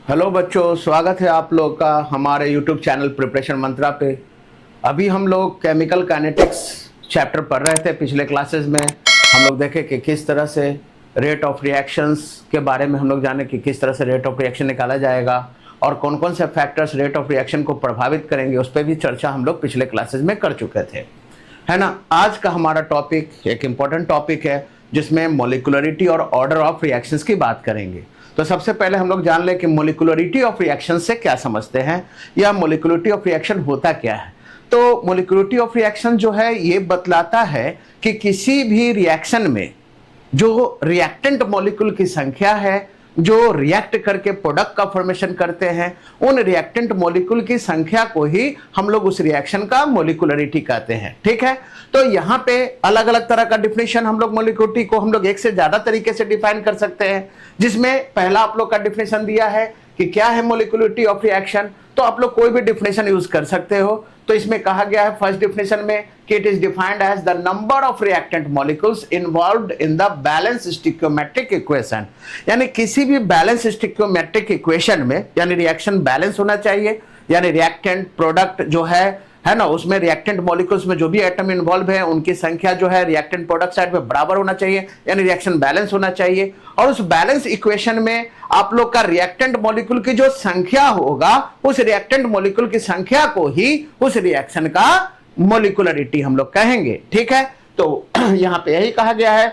Hello बच्चों, स्वागत है आप लोग का हमारे यूट्यूब चैनल प्रिपरेशन मंत्रा पे। अभी हम लोग केमिकल काइनेटिक्स चैप्टर पढ़ रहे थे। पिछले क्लासेस में हम लोग देखे कि किस तरह से रेट ऑफ रिएक्शंस के बारे में हम लोग जाने कि किस तरह से रेट ऑफ रिएक्शन निकाला जाएगा और कौन कौन से फैक्टर्स रेट ऑफ रिएक्शन को प्रभावित करेंगे, उस पर भी चर्चा हम लोग पिछले क्लासेस में कर चुके थे, है ना। आज का हमारा टॉपिक एक इम्पॉर्टेंट टॉपिक है जिसमें मोलिकुलरिटी और ऑर्डर ऑफ रिएक्शंस की बात करेंगे। तो सबसे पहले हम लोग जान लें कि मोलिकुलरिटी ऑफ रिएक्शन से क्या समझते हैं या मोलिकुलरिटी ऑफ रिएक्शन होता क्या है। तो मोलिकुलरिटी ऑफ रिएक्शन जो है ये बतलाता है कि किसी भी रिएक्शन में जो रिएक्टेंट मॉलिक्यूल की संख्या है जो रिएक्ट करके प्रोडक्ट का फॉर्मेशन करते हैं, उन रिएक्टेंट मॉलिक्यूल की संख्या को ही हम लोग उस रिएक्शन का मोलिकुलरिटी कहते हैं। ठीक है, तो यहाँ पे अलग अलग तरह का डिफिनेशन हम लोग मोलिकुलरिटी को हम लोग एक से ज्यादा तरीके से डिफाइन कर सकते हैं, जिसमें पहला आप लोग का डिफिनेशन दिया है कि क्या है मोलिकुलरिटी ऑफ रिएक्शन। तो आप लोग कोई भी डिफिनेशन यूज कर सकते हो। तो इसमें कहा गया है फर्स्ट डिफिनेशन में कि it is defined as the number of reactant molecules involved in the balance stoichiometric equation. यानी किसी भी बैलेंस स्टिक्योमेट्रिक इक्वेशन में यानी रिएक्शन बैलेंस होना चाहिए, यानी रिएक्टेंट प्रोडक्ट जो है ना, उसमें रिएक्टेंट मॉलिक्यूल्स में जो भी एटम इन्वॉल्व है उनकी संख्या जो है रिएक्टेंट प्रोडक्ट साइड में बराबर होना चाहिए, यानी रिएक्शन बैलेंस होना चाहिए। और उस बैलेंस इक्वेशन में आप लोग का रिएक्टेंट मॉलिक्यूल की जो संख्या होगा उस रिएक्टेंट मॉलिक्यूल की संख्या को ही उस रिएक्शन का मोलिकुलरिटी हम लोग कहेंगे। ठीक है, तो यहां पे यही कहा गया है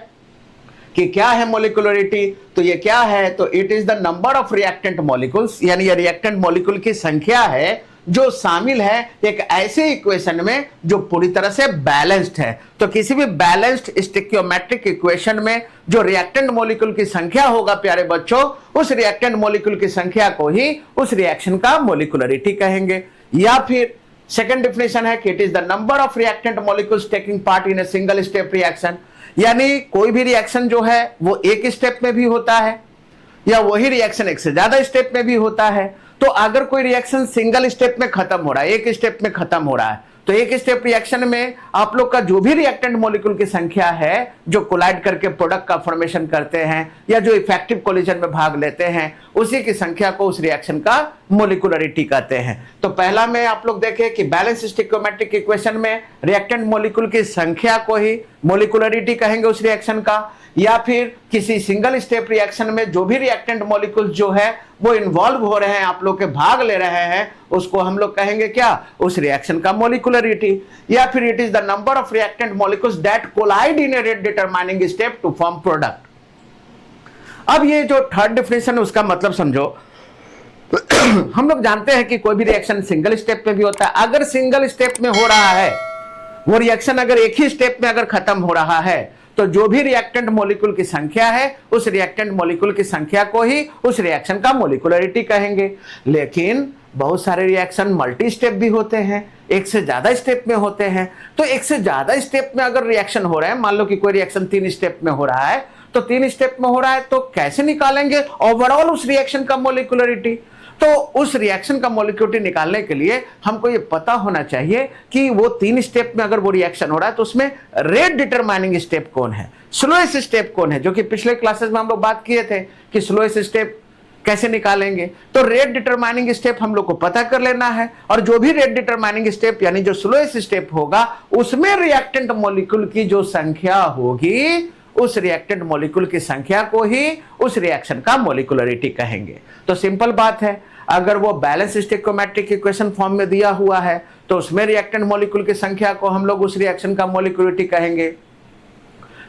कि क्या है मोलिकुलरिटी। तो ये क्या है, तो it is the number of reactant molecules, यानी ये रिएक्टेंट मॉलिक्यूल की संख्या है जो शामिल है एक ऐसे इक्वेशन में जो पूरी तरह से बैलेंस्ड है। तो किसी भी बैलेंस्ड स्टिक्योमेट्रिक इक्वेशन में जो रिएक्टेंट मॉलिक्यूल की संख्या होगा प्यारे बच्चों, उस रिएक्टेंट मॉलिक्यूल की संख्या को ही उस रिएक्शन का मोलिकुलरिटी कहेंगे। या फिर सेकंड डेफिनेशन है कि it is the number of reactant molecules taking part in a single step reaction. यानी कोई भी रिएक्शन जो है वो एक स्टेप में भी होता है या वही रिएक्शन एक से ज्यादा स्टेप में भी होता है। तो अगर कोई रिएक्शन सिंगल स्टेप में खत्म हो रहा है, एक स्टेप में खत्म हो रहा है, तो एक स्टेप रिएक्शन में आप लोग का जो भी रिएक्टेंट मॉलिक्यूल की संख्या है जो कोलाइड करके प्रोडक्ट का फॉर्मेशन करते हैं या जो इफेक्टिव कोलिजन में भाग लेते हैं, उसी की संख्या को उस रिएक्शन का मोलिकुलरिटी कहते हैं। तो पहला में आप लोग देखें कि बैलेंस स्टिक्योमेट्रिक इक्वेशन में रिएक्टेंट मॉलिक्यूल की संख्या को ही मोलिकुलरिटी कहेंगे उस रिएक्शन का। या फिर किसी सिंगल स्टेप रिएक्शन में जो भी रिएक्टेंट मॉलिक्यूल जो है वो इन्वॉल्व हो रहे हैं, आप लोग के भाग ले रहे हैं, उसको हम लोग कहेंगे क्या, उस रिएक्शन का मोलिकुलरिटी। या फिर it is the number of reactant molecules that collide in a rate determining step to form product. अब ये जो थर्ड डेफिनेशन है उसका मतलब समझो। हम लोग जानते हैं कि कोई भी रिएक्शन सिंगल स्टेप में भी होता है। अगर सिंगल स्टेप में हो रहा है वो रिएक्शन, अगर एक ही स्टेप में अगर खत्म हो रहा है, तो जो भी रिएक्टेंट मॉलिक्यूल की संख्या है उस रिएक्टेंट मॉलिक्यूल की संख्या को ही उस रिएक्शन का मोलिकुलरिटी कहेंगे। लेकिन बहुत सारे रिएक्शन मल्टी स्टेप भी होते हैं, एक से ज्यादा स्टेप में होते हैं। तो एक से ज्यादा स्टेप में अगर रिएक्शन हो रहा है, मान लो कि कोई रिएक्शन 3 स्टेप में हो रहा है, तो 3 स्टेप में हो रहा है, तो कैसे निकालेंगे ओवरऑल उस रिएक्शन का मोलिकुलरिटी। तो उस रिएक्शन का मोलिकुलरिटी निकालने के लिए हमको ये पता होना चाहिए कि वो 3 स्टेप में अगर वो रिएक्शन हो रहा है तो उसमें रेट डिटरमाइनिंग स्टेप कौन है, स्लोएस्ट स्टेप कौन है, जो कि पिछले क्लासेस में हम लोग बात किए थे कि स्लोएस्ट स्टेप कैसे निकालेंगे। तो रेट डिटरमाइनिंग स्टेप हम लोग को पता कर लेना है, और जो भी रेट डिटरमाइनिंग स्टेप यानी जो स्लोएस्ट स्टेप होगा उसमें रिएक्टेंट मॉलिक्यूल की जो संख्या होगी उस रिएक्टेंट मॉलिक्यूल की संख्या को ही उस रिएक्शन का मोलिकुलरिटी कहेंगे। तो सिंपल बात है, अगर वो बैलेंस स्टिक्योमेट्रिक इक्वेशन फॉर्म में दिया हुआ है तो उसमें रिएक्टेंट मॉलिक्यूल की संख्या को हम लोग उस रिएक्शन का मोलिकुलरिटी कहेंगे।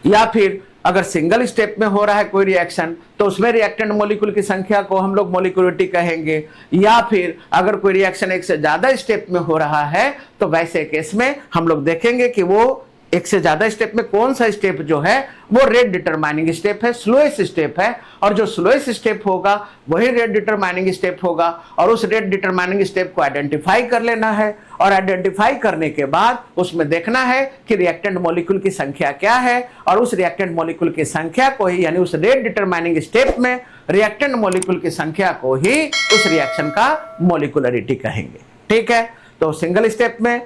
या फिर अगर सिंगल स्टेप में हो रहा है कोई रिएक्शन तो उसमें रिएक्टेंट मॉलिक्यूल की संख्या को हम लोग मोलिकुलरिटी कहेंगे। या फिर अगर कोई रिएक्शन एक से ज्यादा स्टेप में हो रहा है तो वैसे केस में हम लोग देखेंगे कि वो एक से ज्यादा स्टेप में कौन सा स्टेप जो है वो रेट डिटरमाइनिंग स्टेप है, स्लोएस्ट स्टेप है, और जो स्लोएस्ट स्टेप होगा वही रेट डिटरमाइनिंग स्टेप होगा। और उस रेट डिटरमाइनिंग स्टेप को आइडेंटिफाई कर लेना है, और आइडेंटिफाई करने के बाद उसमें देखना है कि रिएक्टेंट मॉलिक्यूल की संख्या क्या है, और उस रिएक्टेंट मॉलिक्यूल की संख्या को ही यानी उस रेट डिटरमाइनिंग स्टेप में रिएक्टेंट मॉलिक्यूल की संख्या को ही उस रिएक्शन का मोलिकुलरिटी कहेंगे। ठीक है, तो सिंगल स्टेप में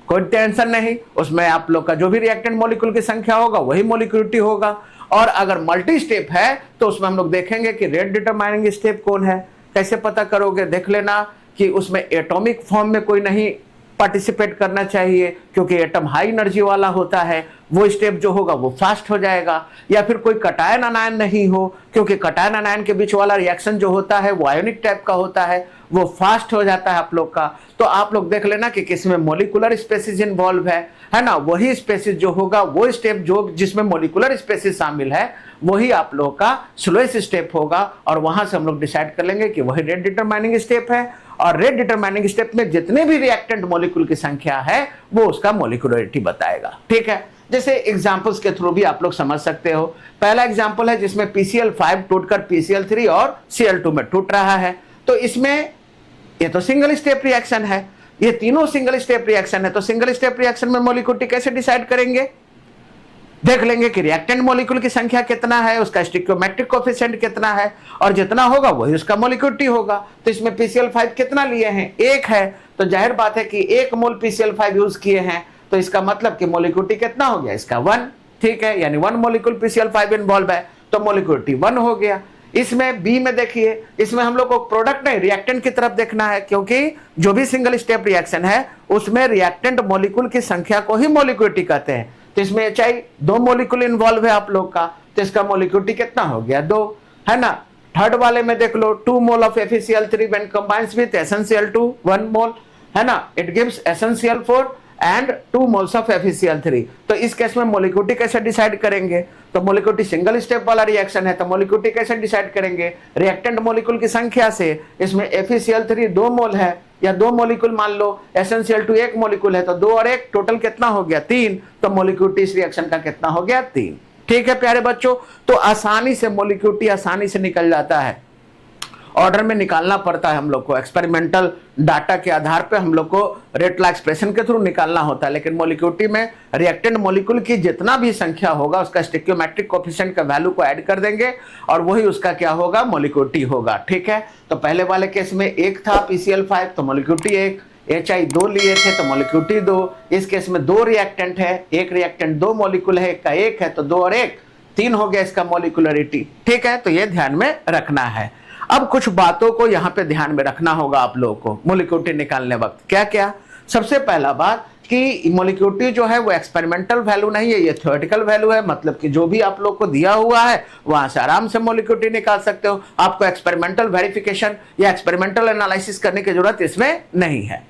कोई टेंशन नहीं, उसमें आप लोग का जो भी रिएक्टेंट मॉलिक्यूल की संख्या होगा वही मोलिकुलरिटी होगा। और अगर मल्टी स्टेप है तो उसमें हम लोग देखेंगे कि रेट डिटरमाइनिंग स्टेप कौन है, कैसे पता करोगे? देख लेना कि उसमें एटॉमिक फॉर्म में कोई नहीं पार्टिसिपेट करना चाहिए, क्योंकि एटम हाई एनर्जी वाला होता है, वो स्टेप जो होगा वो फास्ट हो जाएगा। या फिर कोई कटायन अनायन नहीं हो, क्योंकि कटायन अनायन के बीच वाला रिएक्शन जो होता है वो आयोनिक टाइप का होता है, वो फास्ट हो जाता है आप लोग का। तो आप लोग देख लेना कि किसमें मोलिकुलर स्पेसिस इन्वॉल्व है ना, वही स्पेसिस जो होगा, वो स्टेप जो जिसमें मोलिकुलर स्पेसिस शामिल है वही आप लोग का स्लोएस्ट स्टेप होगा। और वहां से हम लोग डिसाइड कर लेंगे कि वही रेट डिटरमाइनिंग स्टेप है, और रेट डिटरमाइनिंग स्टेप में जितने भी रिएक्टेंट मॉलिक्यूल की संख्या है वो उसका मोलिकुलरिटी बताएगा। ठीक है, जैसे एग्जांपल्स के थ्रू भी आप लोग समझ सकते हो। पहला एग्जांपल है जिसमें PCl5 टूटकर PCl3 और Cl2 में टूट रहा है। तो इसमें ये तो सिंगल स्टेप रिएक्शन है, ये तीनों सिंगल स्टेप रिएक्शन है। तो सिंगल स्टेप रिएक्शन में मोलिकुलरिटी कैसे डिसाइड करेंगे? देख लेंगे कि रिएक्टेंट मॉलिक्यूल की संख्या कितना है, उसका स्टिक्योमेट्रिक कोएफिशिएंट कितना है, और जितना होगा वही उसका मोलिकुलरिटी होगा। तो इसमें PCl5 कितना लिए हैं? 1 है, तो जाहिर बात है कि 1 मोल PCl5 यूज किए हैं, तो इसका मतलब कि मोलिकुलरिटी कितना हो गया? इसका 1। ठीक है, यानी 1 मोलिक्यूल PCl5 इन्वॉल्व है, तो मोलिकुलरिटी 1 हो गया। इसमें बी में देखिए, इसमें हम लोग को प्रोडक्ट नहीं रिएक्टेंट की तरफ देखना है, क्योंकि जो भी सिंगल स्टेप रिएक्शन है उसमें रिएक्टेंट मॉलिक्यूल की संख्या को ही मोलिकुलरिटी कहते हैं। तो इसमें HI 2 मॉलिक्यूल इन्वॉल्व है आप लोग का, तो इसका मोलिकुलरिटी कितना हो गया? 2, है ना। थर्ड वाले में देख लो, 2 mole of FeCl3 when combines with SnCl2 1 मोल, है ना, it gives SnCl4 and 2 moles of FeCl3। तो इस केस में मोलिकुलरिटी कैसे डिसाइड करेंगे? तो मोलिकुलरिटी सिंगल स्टेप वाला रिएक्शन है, तो मोलिकुलरिटी कैसे डिसाइड करेंगे? रिएक्टेंट मॉलिक्यूल की संख्या से। इसमें FeCl3 2 मोल है या 2 मॉलिक्यूल मान लो, SnCl2 1 मॉलिक्यूल है, तो 2 और 1 टोटल कितना हो गया? 3। तो मोलिकुलरिटी इस रिएक्शन का कितना हो गया? 3। ठीक है प्यारे बच्चों, तो आसानी से मोलिकुलरिटी आसानी से निकल जाता है। ऑर्डर में निकालना पड़ता है हम लोग को, एक्सपेरिमेंटल डाटा के आधार पे हम लोग को रेट लॉ एक्सप्रेशन के थ्रू निकालना होता है। लेकिन मोलिकुलरिटी में रिएक्टेंट मॉलिक्यूल की जितना भी संख्या होगा उसका स्टिक्योमेट्रिक कोएफिशिएंट का वैल्यू को ऐड कर देंगे और वही उसका क्या होगा? मोलिकुलरिटी होगा। ठीक है, तो पहले वाले केस में 1 था PCl5, तो मोलिकुलरिटी 1, HI 2 लिए थे तो मोलिकुलरिटी 2। इस केस में 2 रिएक्टेंट है, एक रिएक्टेंट 2 मॉलिक्यूल है, एक का 1 है, तो 2 और 1 3 हो गया इसका मोलिकुलरिटी। ठीक है, तो ये ध्यान में रखना है। अब कुछ बातों को यहां पे ध्यान में रखना होगा आप लोगों को मोलिकुलरिटी निकालने वक्त। क्या क्या? सबसे पहला बात कि मोलिकुलरिटी जो है वो एक्सपेरिमेंटल वैल्यू नहीं है, ये थ्योरेटिकल वैल्यू है। मतलब कि जो भी आप लोग को दिया हुआ है वहां से आराम से मोलिकुलरिटी निकाल सकते हो, आपको एक्सपेरिमेंटल वेरिफिकेशन या एक्सपेरिमेंटल एनालिसिस करने की जरूरत इसमें नहीं है।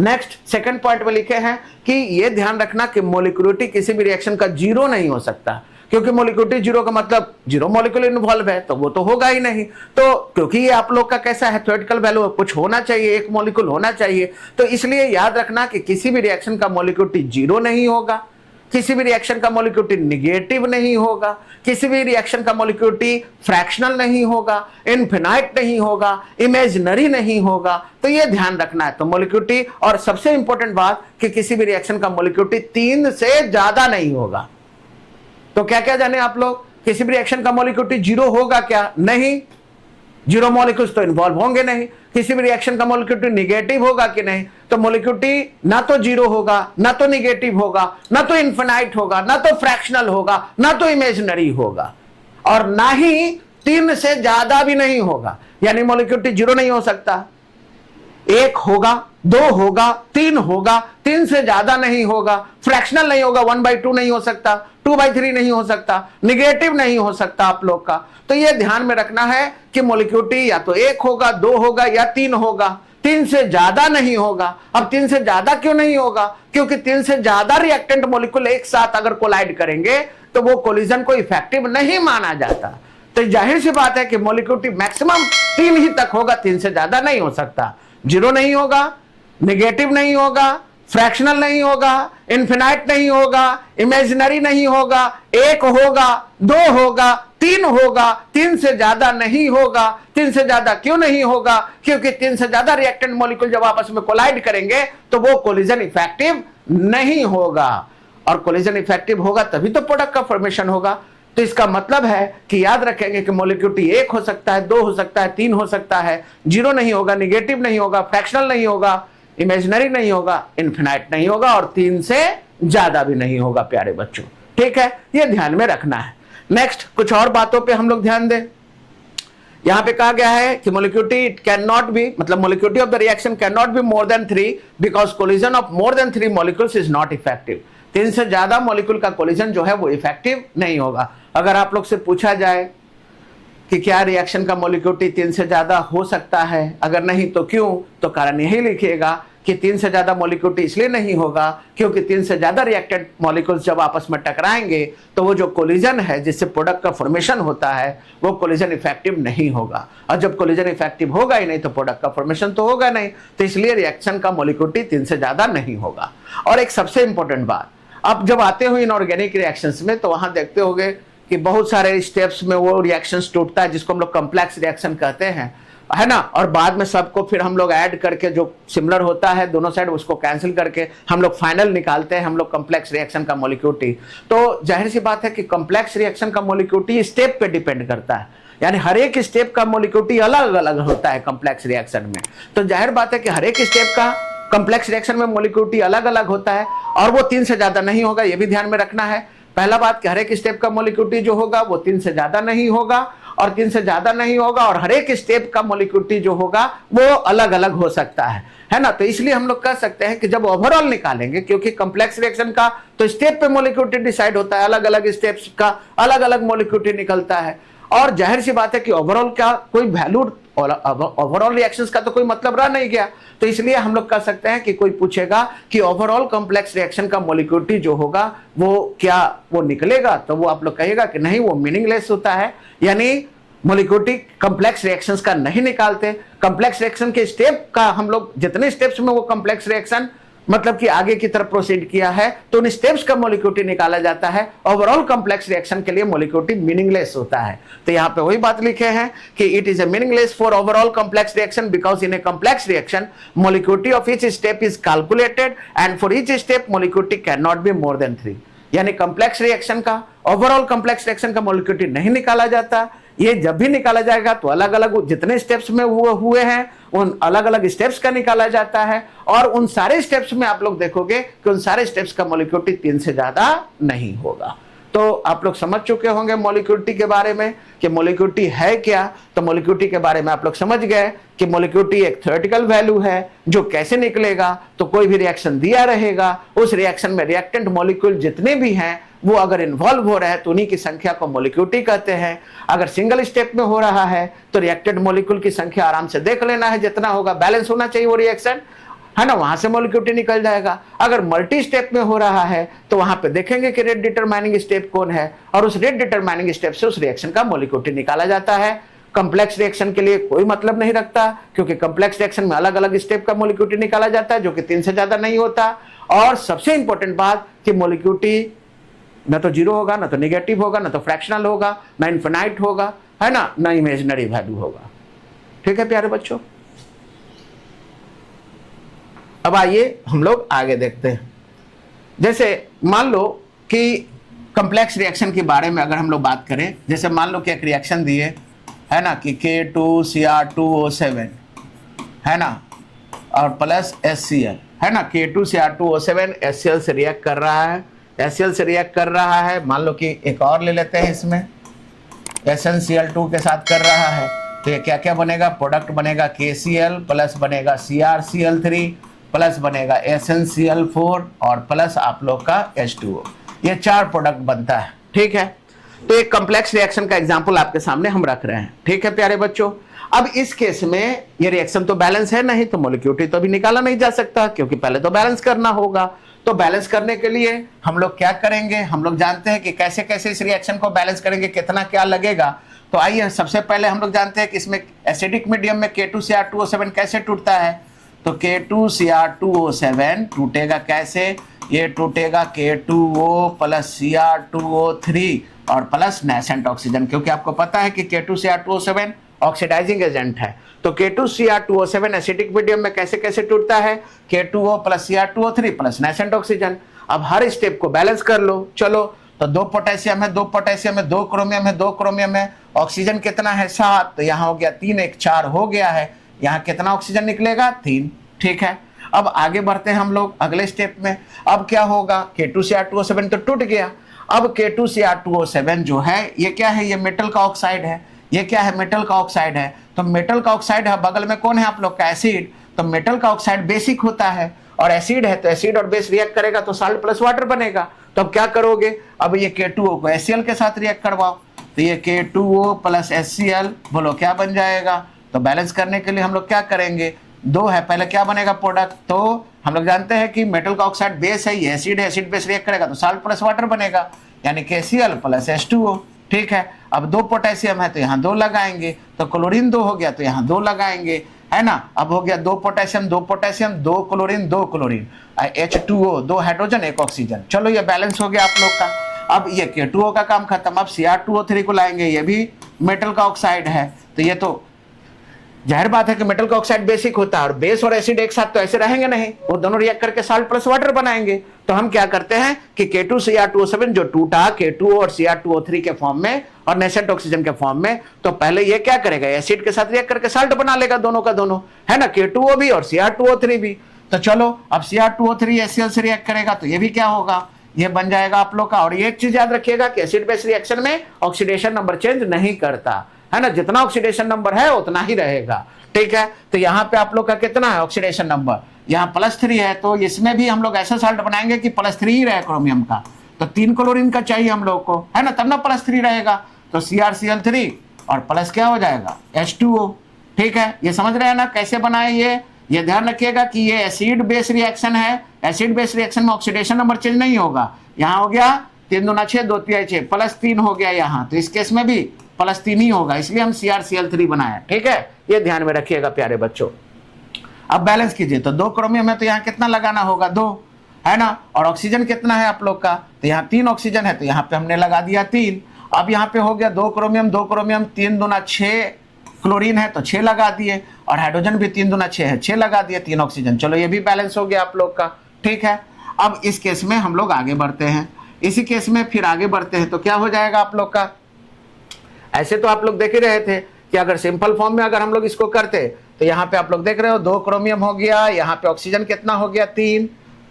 नेक्स्ट सेकंड पॉइंट में लिखे हैं कि ये ध्यान रखना कि मोलिकुलरिटी किसी भी रिएक्शन का 0 नहीं हो सकता, क्योंकि मोलिकुलरिटी 0 का मतलब 0 मॉलिक्यूल इन्वॉल्व है, तो वो तो होगा ही नहीं। तो क्योंकि ये आप लोग का कैसा है? थ्योरेटिकल वैल्यू, कुछ होना चाहिए, 1 मॉलिक्यूल होना चाहिए। तो इसलिए याद रखना कि किसी भी रिएक्शन का मोलिकुलरिटी 0 नहीं होगा, किसी भी रिएक्शन का मोलिकुलरिटी निगेटिव नहीं होगा, किसी भी रिएक्शन का मोलिकुलरिटी फ्रैक्शनल नहीं होगा, इनफिनाइट नहीं होगा, इमेजिनरी नहीं होगा। तो ये ध्यान रखना है। तो मोलिकुलरिटी, और सबसे इंपॉर्टेंट बात कि किसी भी रिएक्शन का मोलिकुलरिटी 3 से ज्यादा नहीं होगा। तो क्या क्या जाने आप लोग? किसी भी रिएक्शन का मोलिकुलरिटी 0 होगा क्या? नहीं, 0 मॉलिक्यूल्स तो इन्वॉल्व होंगे नहीं। किसी भी रिएक्शन का मोलिकुलरिटी निगेटिव होगा कि नहीं? तो मोलिकुलरिटी ना तो 0 होगा, ना तो निगेटिव होगा, ना तो इनफिनाइट होगा, ना तो फ्रैक्शनल होगा, ना तो इमेजिनरी होगा, और ना ही 3 से ज्यादा भी नहीं होगा। यानी मोलिकुलरिटी 0 नहीं हो सकता, 1 होगा, 2 होगा, 3 होगा, 3 से ज्यादा नहीं होगा, फ्रैक्शनल नहीं होगा, 1/2 नहीं हो सकता, 2/3 नहीं हो सकता, निगेटिव नहीं हो सकता आप लोग का। तो ये ध्यान में रखना है कि मोलिकुलरिटी या तो 1 होगा, 2 होगा या 3 होगा, 3 से ज्यादा नहीं होगा। अब 3 से ज्यादा क्यों नहीं होगा? क्योंकि 3 से ज्यादा रिएक्टेंट मॉलिक्यूल एक साथ अगर कोलाइड करेंगे तो वो कोलिजन को इफेक्टिव नहीं माना जाता। तो जाहिर सी बात है कि मोलिकुलरिटी मैक्सिमम 3 ही तक होगा, 3 से ज्यादा नहीं हो सकता। 0 नहीं होगा, निगेटिव नहीं होगा, फ्रैक्शनल नहीं होगा, इनफिनाइट नहीं होगा, इमेजिनरी नहीं होगा, 1 होगा, 2 होगा, 3 होगा, 3 से ज्यादा नहीं होगा। 3 से ज्यादा क्यों नहीं होगा? क्योंकि 3 से ज्यादा रिएक्टेंट मॉलिक्यूल जब आपस में कोलाइड करेंगे तो वो कोलिजन इफेक्टिव नहीं होगा, और कोलिजन इफेक्टिव होगा तभी तो प्रोडक्ट का फॉर्मेशन होगा। तो इसका मतलब है कि याद रखेंगे कि मोलिकुलरिटी 1 हो सकता है, 2 हो सकता है, 3 हो सकता है, 0 नहीं होगा, निगेटिव नहीं होगा, फ्रैक्शनल नहीं होगा, इमेजिनरी नहीं होगा, इनफिनाइट नहीं होगा, और 3 से ज्यादा भी नहीं होगा प्यारे बच्चों। ठीक है, ये ध्यान में रखना है। नेक्स्ट कुछ और बातों पे हम लोग ध्यान दें। यहां पे कहा गया है कि मोलिक्यूलिटी कैन नॉट बी, मतलब molecularity of the reaction can not be more than 3 because collision of more than 3 molecules is not effective. 3 से ज्यादा मॉलिक्यूल का कोलिजन जो है वो इफेक्टिव नहीं होगा। अगर आप लोग से पूछा जाए कि क्या रिएक्शन का मोलिक्यूलिटी 3 से ज्यादा हो सकता है, अगर नहीं तो क्यों, तो कारण यही लिखिएगा कि 3 से ज्यादा मॉलिक्यूलिटी इसलिए नहीं होगा क्योंकि 3 से ज्यादा रिएक्टेड मॉलिक्यूल्स जब आपस में टकराएंगे तो वो जो कोलिजन है जिससे प्रोडक्ट का फॉर्मेशन होता है वो कोलिजन इफेक्टिव नहीं होगा, और जब कोलिजन इफेक्टिव होगा ही नहीं तो प्रोडक्ट का फॉर्मेशन तो होगा नहीं, तो इसलिए रिएक्शन का मोलिक्यूलिटी 3 से ज्यादा नहीं होगा। और एक सबसे इंपॉर्टेंट बात, अब जब आते हो इनऑर्गेनिक रिएक्शंस में तो वहां देखते होगे कि बहुत सारे स्टेप्स में वो रिएक्शंस टूटता है जिसको हम लोग कॉम्प्लेक्स रिएक्शन कहते हैं, है ना। और बाद में सबको फिर हम लोग ऐड करके जो सिमिलर होता है दोनों साइड उसको कैंसिल करके हम लोग फाइनल निकालते हैं हम लोग कॉम्प्लेक्स रिएक्शन का मोलिक्यूलिटी। तो जाहिर सी बात है कि कॉम्प्लेक्स रिएक्शन का मोलिक्यूलिटी स्टेप पे डिपेंड करता है, यानी हर एक स्टेप का मोलिक्यूलिटी अलग अलग होता है कॉम्प्लेक्स रिएक्शन में। तो जाहिर बात है कि हर एक स्टेप का कॉम्प्लेक्स रिएक्शन में मोलिक्यूलिटी अलग अलग होता है और वो 3 से ज्यादा नहीं होगा, ये भी ध्यान में रखना है। पहला बात कि हर एक स्टेप का मोलिक्यूलिटी जो होगा वो 3 से ज्यादा नहीं होगा, और 3 से ज्यादा नहीं होगा, और हर एक स्टेप का मोलिक्यूलिटी जो होगा वो अलग अलग हो सकता है ना। तो इसलिए हम लोग कह सकते हैं कि जब ओवरऑल निकालेंगे, क्योंकि कॉम्प्लेक्स रिएक्शन का तो स्टेप पे मोलिक्यूलिटी डिसाइड होता है, अलग अलग स्टेप्स का अलग अलग मोलिक्यूलिटी निकलता है, और जाहिर सी बात है कि ओवरऑल का कोई वैल्यू, ओवरऑल रिएक्शंस का तो कोई मतलब रह नहीं गया। तो इसलिए हम लोग कह सकते हैं कि कोई पूछेगा कि ओवरऑल कॉम्प्लेक्स रिएक्शन का मोलिक्यूलिटी जो होगा वो क्या वो निकलेगा, तो वो आप लोग कहिएगा कि नहीं, वो मीनिंगलेस होता है, यानी मोलिक्यूलिटी कॉम्प्लेक्स रिएक्शंस का नहीं निकालते। कॉम्प्लेक्स रिएक्शन के स्टेप का हम लोग जितने स्टेप्स में वो कॉम्प्लेक्स रिएक्शन मतलब कि आगे की तरफ प्रोसीड किया है तो उन स्टेप्स का मोलिक्यूलिटी निकाला जाता है। ओवरऑल कॉम्प्लेक्स रिएक्शन के लिए मोलिक्यूलिटी मीनिंगलेस होता है। तो यहां पे वही बात लिखे हैं कि it is a meaningless for overall complex reaction because in a complex reaction molecularity of each step is calculated and for each step molecularity can not be more than 3। यानी कॉम्प्लेक्स रिएक्शन का, overall complex reaction का molecularity नहीं निकाला जाता। ये जब भी निकाला जाएगा तो अलग अलग जितने स्टेप्स में हुए हैं उन अलग अलग स्टेप्स का निकाला जाता है, और उन सारे स्टेप्स में आप लोग देखोगे कि उन सारे स्टेप्स का मोलिक्यूलिटी 3 से ज्यादा नहीं होगा। तो आप लोग समझ चुके होंगे मोलिक्यूलिटी के बारे में कि मोलिक्यूलिटी है क्या। तो मोलिक्यूलिटी के बारे में आप लोग समझ गए कि मोलिक्यूलिटी एक थ्योरेटिकल वैल्यू है जो कैसे निकलेगा, तो कोई भी रिएक्शन दिया रहेगा, उस रिएक्शन में रिएक्टेंट मॉलिक्यूल जितने भी हैं वो अगर इन्वॉल्व हो रहे हैं तो उन्हीं की संख्या को मोलिक्यूलिटी कहते हैं। अगर सिंगल स्टेप में हो रहा है तो रिएक्टेड मॉलिक्यूल की संख्या आराम से देख लेना है, जितना होगा बैलेंस होना चाहिए वो रिएक्शन, है ना, वहां से मोलिक्यूलिटी निकल जाएगा। अगर मल्टी स्टेप में हो रहा है तो वहां पे देखेंगे कि रेट डिटरमाइनिंग स्टेप कौन है, और उस रेट डिटरमाइनिंग स्टेप से उस रिएक्शन का मोलिक्यूलिटी निकाला जाता है। कॉम्प्लेक्स रिएक्शन के लिए कोई मतलब नहीं रखता क्योंकि कॉम्प्लेक्स रिएक्शन में अलग अलग स्टेप का मोलिक्यूलिटी निकाला जाता है जो कि 3 से ज्यादा नहीं होता। और सबसे इंपॉर्टेंट बात कि मोलिक्यूलिटी ना तो जीरो होगा, ना तो नेगेटिव होगा, ना तो फ्रैक्शनल होगा, ना इनफिनाइट होगा, है ना इमेजिनरी वैल्यू होगा। ठीक है प्यारे बच्चों, अब आइए हम लोग आगे देखते हैं। जैसे मान लो कि कॉम्प्लेक्स रिएक्शन के बारे में अगर हम लोग बात करें, जैसे मान लो कि एक रिएक्शन दिए है ना कि K2Cr2O7 है ना और प्लस HCl है ना, K2Cr2O7 HCl से रिएक्ट कर रहा है, HCl से रिएक्ट कर रहा है। मान लो कि एक और ले लेते हैं, इसमें SnCl2 के साथ कर रहा है, तो ये क्या क्या बनेगा, प्रोडक्ट बनेगा KCl प्लस बनेगा CrCl3 प्लस बनेगा SnCl4 और प्लस आप लोग का H2O। ये 4 प्रोडक्ट बनता है। ठीक है, तो एक कॉम्प्लेक्स रिएक्शन का एग्जांपल आपके सामने हम रख रहे हैं। ठीक है प्यारे बच्चों, अब इस केस में ये रिएक्शन तो बैलेंस है नहीं, तो मोलिक्यूलिटी तो अभी निकाला नहीं जा सकता क्योंकि पहले तो बैलेंस करना होगा। तो बैलेंस करने के लिए हम लोग क्या करेंगे, हम लोग जानते हैं कि कैसे कैसे इस रिएक्शन को बैलेंस करेंगे, कितना क्या लगेगा। तो आइए सबसे पहले हम लोग जानते हैं कि इसमें एसिडिक मीडियम में K2Cr2O7 कैसे टूटता है। तो K2Cr2O7 टूटेगा कैसे, ये टूटेगा K2O प्लस Cr2O3 और प्लस नेसेंट ऑक्सीजन, क्योंकि आपको पता है कि K2Cr2O7 ऑक्सीडाइजिंग एजेंट है। तो K2Cr2O7 एसिडिक मीडियम में कैसे कैसे टूटता है, K2O plus Cr2O3 plus nascent oxygen. अब हर स्टेप को बैलेंस कर लो। चलो, तो 2 पोटेशियम है, 2 पोटेशियम है, 2 क्रोमियम है, 2 क्रोमियम है, ऑक्सीजन कितना है 7, तो यहाँ हो गया 3 1 4 हो गया है। यहाँ कितना ऑक्सीजन निकलेगा 3। ठीक है, अब आगे बढ़ते हैं हम लोग अगले स्टेप में। अब क्या होगा, K2Cr2O7 तो टूट गया। अब K2Cr2O7 जो है ये क्या है, ये मेटल का ऑक्साइड है, ये क्या है, मेटल का ऑक्साइड है। तो मेटल का ऑक्साइड है, बगल में कौन है आप लोग का, एसिड। तो मेटल का ऑक्साइड बेसिक होता है और एसिड है, तो एसिड और बेस रिएक्ट करेगा तो साल्ट प्लस वाटर बनेगा। तो अब क्या करोगे, अब ये K2O को HCl के साथ रिएक्ट करवाओ, तो ये K2O प्लस HCl बोलो क्या बन जाएगा। तो बैलेंस करने के लिए हम लोग क्या करेंगे, दो है, पहले क्या बनेगा प्रोडक्ट, तो हम लोग जानते हैं कि मेटल का ऑक्साइड बेस है, ये एसिड है, एसिड बेस रिएक्ट करेगा तो साल्ट प्लस वाटर बनेगा, यानी KCl प्लस H2O। ठीक है, अब दो पोटेशियम है तो यहाँ दो लगाएंगे, तो क्लोरीन दो हो गया तो यहाँ दो लगाएंगे, है ना। अब हो गया दो पोटेशियम दो पोटेशियम, दो क्लोरीन H2O, दो हाइड्रोजन एक ऑक्सीजन। चलो ये बैलेंस हो गया आप लोग का। अब ये K2O का काम खत्म, अब Cr2O3 को लाएंगे, ये भी मेटल का ऑक्साइड है, तो ये तो जाहिर बात है कि मेटल का ऑक्साइड बेसिक होता है और बेस और एसिड एक साथ तो ऐसे रहेंगे नहीं, वो दोनों रिएक्ट करके साल्ट प्लस वाटर बनाएंगे। तो हम क्या करते हैं कि K2Cr2O7 जो टूटा K2O और Cr2O3 के फॉर्म में और नेसेंट ऑक्सीजन के फॉर्म में, तो पहले ये क्या करेगा, एसिड के साथ रिएक्ट करके साल्ट बना लेगा दोनों का दोनों, है ना, K2O भी और Cr2O3 भी। तो चलो अब Cr2O3 HCl से रिएक्ट करेगा तो ये भी क्या होगा, ये बन जाएगा आप लोग का। और ये एक चीज याद रखिएगा कि एसिड बेस रिएक्शन में ऑक्सीडेशन नंबर चेंज नहीं करता, है ना, जितना ऑक्सीडेशन नंबर है उतना ही रहेगा। ठीक है, तो यहाँ पे आप लोग का कितना है ऑक्सीडेशन नंबर, यहाँ +3 है, तो इसमें भी हम लोग ऐसा साल्ट बनाएंगे कि +3 ही रहे क्रोमियम का, तो 3 क्लोरीन का चाहिए हम लोग को, है ना, तब ना +3 रहेगा। तो CrCl3 और प्लस क्या हो जाएगा H2O। ठीक है, ये समझ रहे हैं ना कैसे बनाए ये ध्यान रखिएगा कि ये एसिड बेस रिएक्शन है, एसिड बेस रिएक्शन में ऑक्सीडेशन नंबर चेंज नहीं होगा। यहाँ हो गया 3 दूना 6 2 3 6 +3 हो गया यहाँ, तो इस केस में भी +3 ही होगा, इसलिए हम CrCl3 बनाया। ठीक है, ये ध्यान में रखिएगा प्यारे बच्चों। अब बैलेंस कीजिए, तो 2 क्रोमियम है तो यहाँ कितना लगाना होगा 2, है ना, और ऑक्सीजन कितना है आप लोग का, तो यहाँ 3 ऑक्सीजन है तो यहाँ पे हमने लगा दिया 3। अब यहाँ पे हो गया 2 क्रोमियम 3 दूना 6 क्लोरीन है तो 6 लगा दिए, और हाइड्रोजन भी 3 दूना 6 है 6 लगा दिए, 3 ऑक्सीजन। चलो ये भी बैलेंस हो गया आप लोग का। ठीक है, अब इस केस में हम लोग आगे बढ़ते हैं, इसी केस में फिर आगे बढ़ते हैं तो क्या हो जाएगा आप लोग का, ऐसे तो आप लोग देख ही रहे थे कि अगर सिंपल फॉर्म में अगर हम लोग इसको करते तो यहाँ पे आप लोग देख रहे हो 2 क्रोमियम हो गया, यहाँ पे ऑक्सीजन कितना हो गया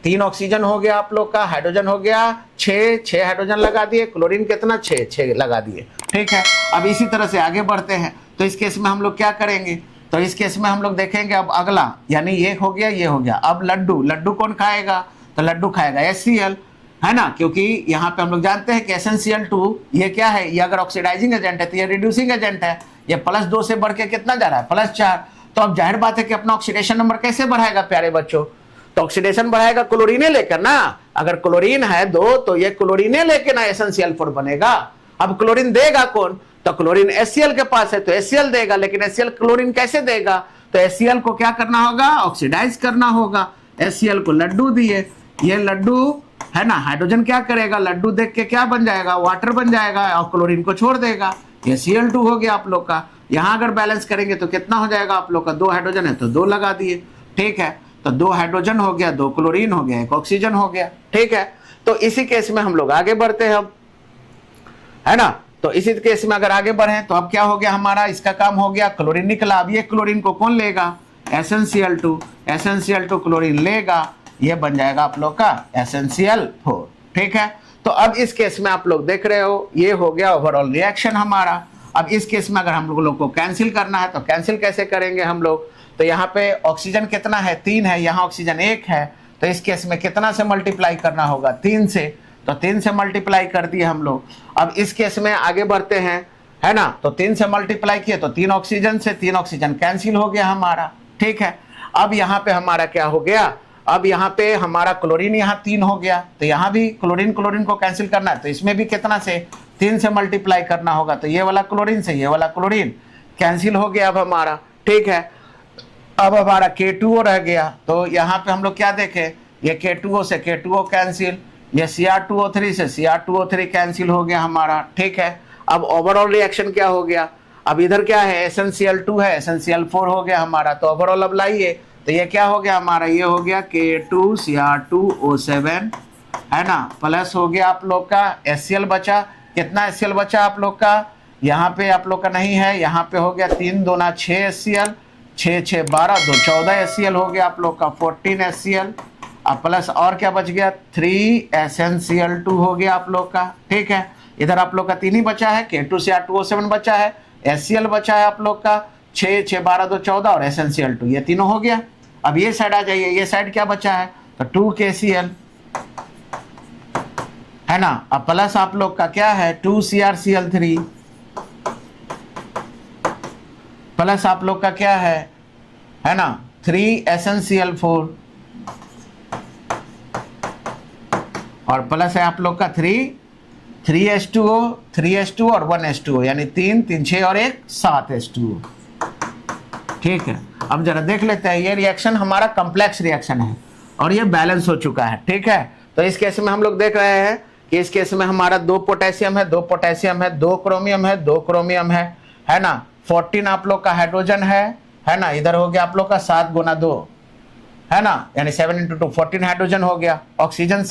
3 ऑक्सीजन हो गया आप लोग का, हाइड्रोजन हो गया 6 हाइड्रोजन लगा दिए, क्लोरीन कितना 6 लगा दिए। ठीक है, अब इसी तरह से आगे बढ़ते हैं, तो इस केस में हम लोग क्या करेंगे, तो इस केस में हम लोग देखेंगे अब अगला, यानी ये हो गया। अब लड्डू कौन खाएगा, तो लड्डू खाएगा HCl, है ना, क्योंकि यहाँ पे हम लोग जानते हैं कि SnCl2 ये क्या है, ये अगर ऑक्सीडाइजिंग एजेंट है तो ये रिड्यूसिंग एजेंट है, ये +2 से बढ़ के कितना जा रहा है +4। तो अब जाहिर बात है कि अपना ऑक्सीडेशन नंबर कैसे बढ़ाएगा प्यारे बच्चों, तो ऑक्सीडेशन बढ़ाएगा क्लोरीने लेकर ना, अगर क्लोरीन है 2 तो ये क्लोरीने लेके ना SnCl4 बनेगा। अब क्लोरीन देगा कौन, तो क्लोरीन HCl के पास है तो HCl देगा, लेकिन HCl क्लोरीन कैसे देगा, तो HCl को क्या करना होगा, ऑक्सीडाइज करना होगा। HCl को लड्डू दिए, ये लड्डू है ना, हाइड्रोजन क्या करेगा, लड्डू देख के क्या बन जाएगा, वाटर बन जाएगा और क्लोरीन को छोड़ देगा, ये Cl2 हो गया आप लोग का। यहाँ अगर बैलेंस करेंगे तो कितना हो जाएगा आप लोग का, 2 हाइड्रोजन है तो 2 लगा दिए। ठीक है, तो 2 हाइड्रोजन हो गया, 2 क्लोरीन हो गया, 1 ऑक्सीजन हो गया। ठीक है, तो इसी केस में हम लोग आगे बढ़ते हैं अब, है ना, तो इसी केस में अगर आगे बढ़े तो अब क्या हो गया हमारा, इसका काम हो गया, क्लोरीन निकला। अब ये क्लोरीन को कौन लेगा, SnCl2 क्लोरीन लेगा, ये बन जाएगा आप लोग का SnCl4। ठीक है, तो अब इस केस में आप लोग देख रहे हो ये हो गया ओवरऑल रिएक्शन हमारा। अब इस केस में अगर हम लोग को कैंसिल करना है तो कैंसिल कैसे करेंगे हम लोग, तो यहाँ पे ऑक्सीजन कितना है 3 है, यहाँ ऑक्सीजन 1 है, तो इस केस में कितना से मल्टीप्लाई करना होगा 3 से, तो 3 से मल्टीप्लाई कर दिए हम लोग। अब इस केस में आगे बढ़ते हैं, है ना, तो 3 से मल्टीप्लाई किए तो 3 ऑक्सीजन से 3 ऑक्सीजन कैंसिल हो गया हमारा। ठीक है, अब यहाँ पे हमारा क्या हो गया, अब यहाँ पे हमारा क्लोरीन यहाँ 3 हो गया, तो यहाँ भी क्लोरीन को कैंसिल करना है, तो इसमें भी कितना से 3 से मल्टीप्लाई करना होगा, तो ये वाला क्लोरीन से ये वाला क्लोरीन कैंसिल हो गया अब हमारा। ठीक है, अब हमारा K2O रह गया, तो यहाँ पे हम लोग क्या देखें, ये K2O से K2O कैंसिल, ये Cr2O3 से Cr2O3 कैंसिल हो गया हमारा। ठीक है, अब ओवरऑल रिएक्शन क्या हो गया, अब इधर क्या है SnCl2 है, SnCl4 हो गया हमारा, तो ओवरऑल अब लाइए, तो ये क्या हो गया हमारा, ये हो गया K2Cr2O7, है ना, प्लस हो गया आप लोग का HCl बचा, कितना HCl बचा आप लोग का, यहाँ पे आप लोग का नहीं है, यहाँ पे हो गया 3 दूना 6 HCl, 6 6 12 2 14 HCl हो गया आप लोग का 14 HCl, अब प्लस और क्या बच गया 3 SnCl2 हो गया आप लोग का। ठीक है, इधर आप लोग का 3 ही बचा है, K2Cr2O7 बचा है, HCl बचा है आप लोग का 6, 6 12 2 14 और SnCl2, ये तीनों हो गया। अब ये साइड आ जाइए, ये साइड क्या बचा है, तो 2KCl है ना। अब प्लस आप लोग का क्या है 2CrCl3 प्लस आप लोग का क्या है ना 3SnCl4 और प्लस है आप लोग का 3H2O और 1H2O, यानी 3 3 6 और 1 7H2O। ठीक है, अब जरा देख लेते हैं, ये रिएक्शन हमारा कॉम्प्लेक्स रिएक्शन है और ये बैलेंस हो चुका है। ठीक है, तो इस केस में हम लोग देख रहे हैं कि इस केस में हमारा 2 पोटेशियम है, 2 पोटेशियम है, 2 क्रोमियम है, 2 क्रोमियम है ना। 14 आप लोग का हाइड्रोजन है ना। इधर हो गया आप लोग का 7 गुना 2 है ना, यानी 7 × 2 14 हाइड्रोजन हो गया। ऑक्सीजन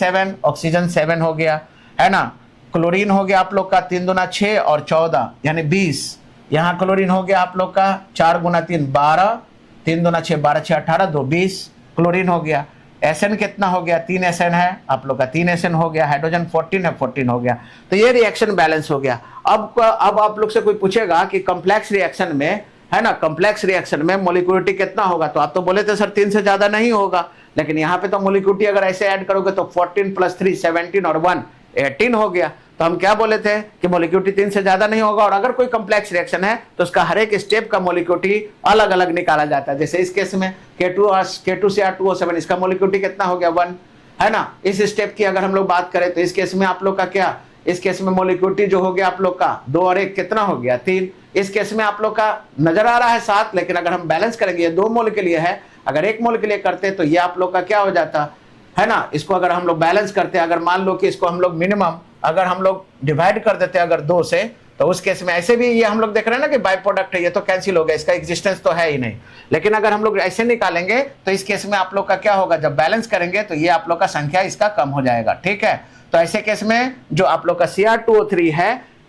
7 हो गया है ना। क्लोरीन हो गया आप लोग का 3 दूना 6 और 14 यानी 20। यहाँ क्लोरीन हो गया आप लोग का 4 गुना 3 12, 3 दूना 6 12 6 18 2 20 क्लोरीन हो गया। एसएन कितना हो गया 3 एसएन है आप लोग का 3 एसएन हो गया। हाइड्रोजन 14 है 14 हो गया। तो ये रिएक्शन बैलेंस हो गया। अब आप लोग से कोई पूछेगा कि कॉम्प्लेक्स रिएक्शन में है ना, कॉम्प्लेक्स रिएक्शन में मोलिकुलरिटी कितना होगा, तो आप तो बोले थे सर 3 से ज्यादा नहीं होगा, लेकिन यहाँ पे तो मोलिकुलरिटी अगर ऐसे ऐड करोगे तो 14 + 3 17 और 1 18 हो गया। तो हम क्या बोले थे कि मोलिकुलरिटी 3 से ज्यादा नहीं होगा, और अगर कोई कॉम्प्लेक्स रिएक्शन है तो उसका हर एक स्टेप का मोलिकुलरिटी अलग अलग निकाला जाता है। जैसे इस केस में K2CR2O7 इसका मोलिकुलरिटी कितना हो गया 1 है ना। इस स्टेप की अगर हम लोग बात करें तो इस केस में आप लोग का क्या, इस केस में मोलिकुलरिटी जो हो गया आप लोग का 2 और 1 कितना हो गया 3। इस केस में आप लोग का नजर आ रहा है 7, लेकिन अगर हम बैलेंस करेंगे ये 2 मोल के लिए है, अगर 1 मोल के लिए करते तो ये आप लोग का क्या हो जाता है ना। इसको अगर हम लोग बैलेंस करते, अगर मान लो कि इसको हम लोग मिनिमम अगर हम लोग डिवाइड कर देते अगर 2 से, तो उस केस में ऐसे भी ये हम लोग देख रहे हैं ना कि बाय प्रोडक्ट है, ये तो कैंसिल हो गया, इसका एग्जिस्टेंस तो है ही नहीं। लेकिन अगर हम लोग ऐसे निकालेंगे तो इस केस में आप लोग का क्या होगा, जब बैलेंस करेंगे तो ये आप लोग का संख्या इसका कम हो जाएगा। ठीक है, तो ऐसे केस में जो आप लोग का Cr2O3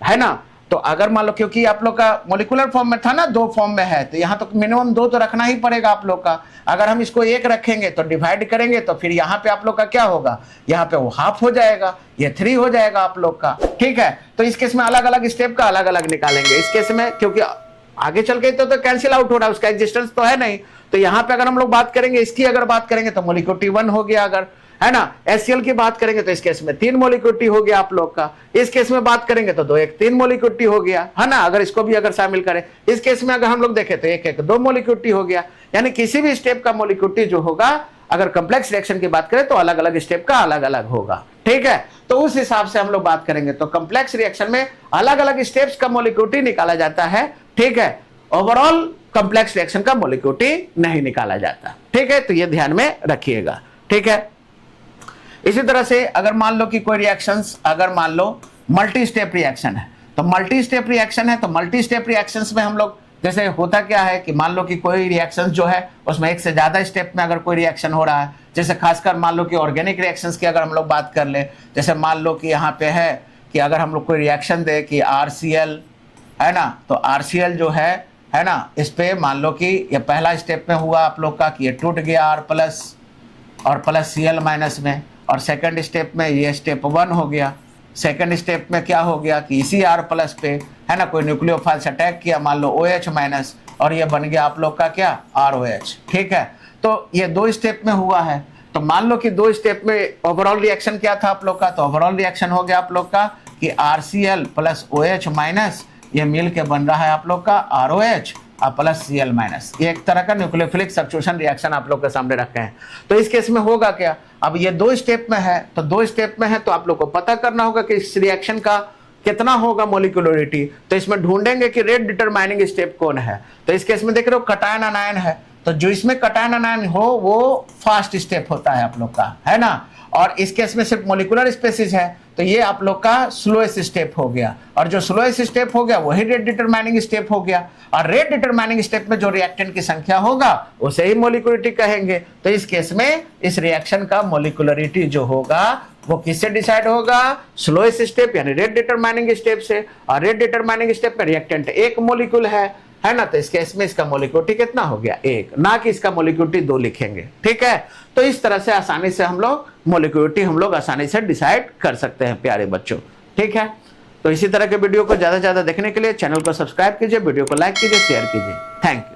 है ना, तो अगर मान लो क्योंकि आप लोग का मोलिकुलर फॉर्म में था ना 2 फॉर्म में है, तो यहाँ तो मिनिमम 2 तो रखना ही पड़ेगा आप लोग का। अगर हम इसको 1 रखेंगे तो डिवाइड करेंगे तो फिर यहाँ पे आप लोग का क्या होगा, यहाँ पे वो हाफ हो जाएगा, ये 3 हो जाएगा आप लोग का। ठीक है, तो इस केस में अलग अलग स्टेप का अलग अलग निकालेंगे। इस केस में क्योंकि आगे चल के तो कैंसिल आउट हो रहा है, उसका एग्जिस्टेंस तो है नहीं, तो यहाँ पे अगर हम लोग बात करेंगे, इसकी अगर बात करेंगे तो मोलिकुलरिटी 1 हो गया। अगर है ना HCl की बात करेंगे तो इस केस में 3 मोलिकुलरिटी हो गया आप लोग का। इस केस में बात करेंगे तो 2 1 3 मोलिकुलरिटी हो गया है ना। अगर इसको भी अगर शामिल करें, इस केस में अगर हम लोग देखें तो 1 1 2 मोलिकुलरिटी हो गया। यानी किसी भी स्टेप का मोलिकुलरिटी जो होगा, अगर कॉम्प्लेक्स रिएक्शन की बात करें तो अलग अलग स्टेप का अलग अलग होगा। ठीक है, तो उस हिसाब से हम लोग बात करेंगे तो कॉम्प्लेक्स रिएक्शन में अलग अलग स्टेप्स का मोलिकुलरिटी निकाला जाता है। ठीक है, ओवरऑल कॉम्प्लेक्स रिएक्शन का मोलिकुलरिटी नहीं निकाला जाता। ठीक है, तो ये ध्यान में रखिएगा। ठीक है, इसी तरह से अगर मान लो कि कोई रिएक्शंस, अगर मान लो मल्टी स्टेप रिएक्शन है, तो मल्टी स्टेप रिएक्शन है तो मल्टी स्टेप रिएक्शंस में हम लोग जैसे होता क्या है कि मान लो कि कोई रिएक्शंस जो है उसमें 1 से ज्यादा स्टेप में अगर कोई रिएक्शन हो रहा है, जैसे खासकर मान लो कि ऑर्गेनिक रिएक्शंस की अगर हम लोग बात कर ले, जैसे मान लो कि यहाँ पे है कि अगर हम लोग कोई रिएक्शन दे कि RCl है ना, तो RCl जो है ना, इस पे मान लो कि ये पहला स्टेप में हुआ आप लोग का कि ये टूट गया R+ और Cl- में, और सेकंड स्टेप में ये स्टेप 1 हो गया। सेकंड स्टेप में क्या हो गया कि इसी R+ पे है ना कोई न्यूक्लियोफाइल्स अटैक किया, मान लो OH- और ये बन गया आप लोग का क्या ROH। ठीक है, तो ये 2 स्टेप में हुआ है। तो मान लो कि 2 स्टेप में ओवरऑल रिएक्शन क्या था आप लोग का, तो ओवरऑल रिएक्शन हो गया आप लोग का कि RCl + OH- ये मिल के बन रहा है आप लोग का ROH + Cl-। ये एक तरह का न्यूक्लियोफिलिक सब्स्टिट्यूशन रिएक्शन आप लोग के सामने रखे हैं। तो इस केस में होगा क्या, अब ये 2 स्टेप में है, तो 2 स्टेप में है तो आप लोग को पता करना होगा कि इस रिएक्शन का कितना होगा मोलिकुलरिटी। तो इसमें ढूंढेंगे कि रेट डिटरमाइनिंग स्टेप कौन है। तो इस केस में देख रहे हो कटायन अनायन है, तो जो इसमें कटायन अनायन हो वो फास्ट स्टेप होता है आप लोग का, है ना। और इस केस में सिर्फ मोलिकुलर स्पेसिस है तो ये आप लोग का स्लोएस्ट स्टेप हो गया, और जो स्लोएस्ट स्टेप हो गया वही रेट डिटरमाइनिंग स्टेप हो गया। और रेट डिटरमाइनिंग स्टेप में जो रिएक्टेंट की संख्या होगा उसे ही मोलिकुलरिटी कहेंगे। तो इस केस में इस रिएक्शन का मोलिकुलरिटी जो होगा वो किससे डिसाइड होगा, स्लोएस्ट स्टेप यानी रेट डिटरमाइनिंग स्टेप से। और रेट डिटरमाइनिंग स्टेप में रिएक्टेंट 1 मोलिक्यूल है ना, तो इस केस में इसका मोलिकुलरिटी कितना हो गया 1, ना कि इसका मोलिकुलरिटी 2 लिखेंगे। ठीक है, तो इस तरह से आसानी से हम लोग मोलिकुलरिटी हम लोग आसानी से डिसाइड कर सकते हैं प्यारे बच्चों। ठीक है, तो इसी तरह के वीडियो को ज़्यादा से ज़्यादा देखने के लिए चैनल को सब्सक्राइब कीजिए, वीडियो को लाइक कीजिए, शेयर कीजिए। Thank you.